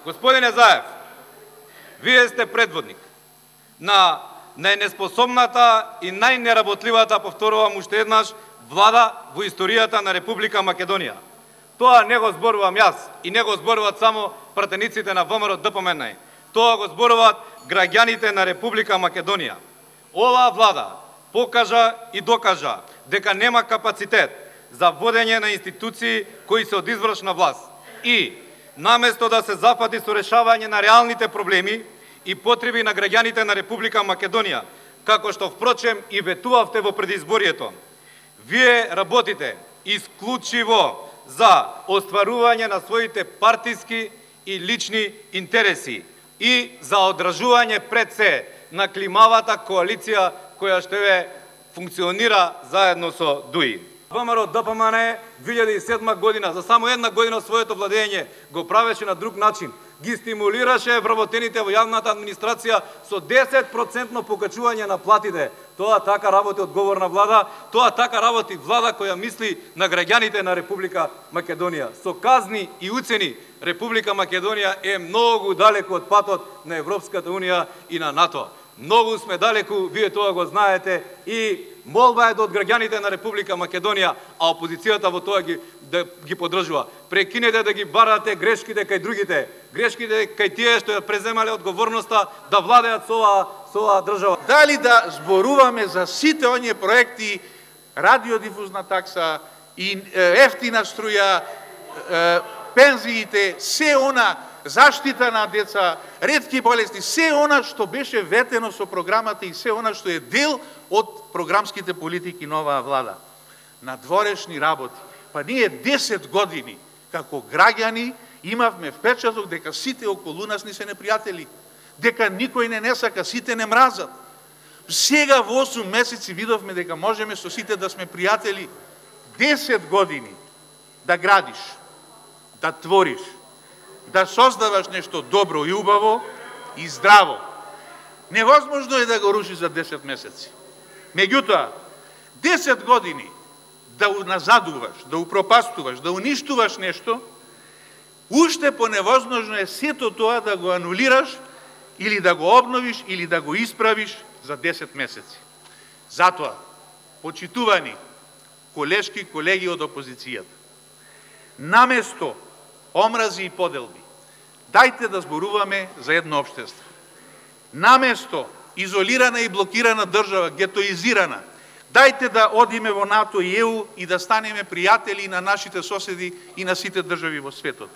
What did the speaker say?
Господине Заев, вие сте предводник на најнеспособната и најнеработливата, повторувам уште еднаш, влада во историјата на Република Македонија. Тоа не го зборувам јас и не го зборуваат само пратениците на ВМРО ДПМН. Тоа го зборуваат граѓаните на Република Македонија. Оваа влада покажа и докажа дека нема капацитет за водење на институции кои се од извршна власт и наместо да се зафати со решавање на реалните проблеми и потреби на граѓаните на Република Македонија, како што впрочем и ветувавте во предизборието, вие работите исклучиво за остварување на своите партиски и лични интереси и за одражување пред се на климавата коалиција која ще функционира заедно со ДУИ. ВМРО ДПМН 2007 година, за само една година своето владење, го правеше на друг начин. Ги стимулираше вработените во јавната администрација со 10% покачување на платите. Тоа така работи одговорна влада, тоа така работи влада која мисли на граѓаните на Република Македонија. Со казни и уцени Република Македонија е многу далеку од патот на Европската Унија и на НАТО. Многу сме далеку, вие тоа го знаете, и молба е од граѓаните на Република Македонија, а опозицијата во тоа ги поддржува. Прекинете да ги барате грешките кај другите, грешките кај тие што ја преземале одговорноста да владеат со оваа држава. Дали да зборуваме за сите оние проекти, радиодифузна такса и ефтина струја, пензиите, се она, заштита на деца, ретки болести, се она што беше ветено со програмата и се она што е дел од програмските политики на оваа влада. На дворешни работи. Па ние 10 години, како граѓани, имавме впечаток дека сите околу нас ни се непријатели, дека никој не сака, сите не мразат. Сега во 8 месеци видовме дека можеме со сите да сме пријатели. 10 години да градиш, да твориш, да создаваш нешто добро и убаво и здраво. Невозможно е да го рушиш за 10 месеци. Меѓутоа, 10 години да назадуваш, да упропастуваш, да уништуваш нешто, уште поневозможно е сето тоа да го анулираш или да го обновиш или да го исправиш за 10 месеци. Затоа, почитувани колешки колеги од опозицијата, наместо омрази и поделби, дајте да зборуваме за едно општество. Наместо изолирана и блокирана држава, гетоизирана, дајте да одиме во НАТО и ЕУ и да станеме пријатели на нашите соседи и на сите држави во светот.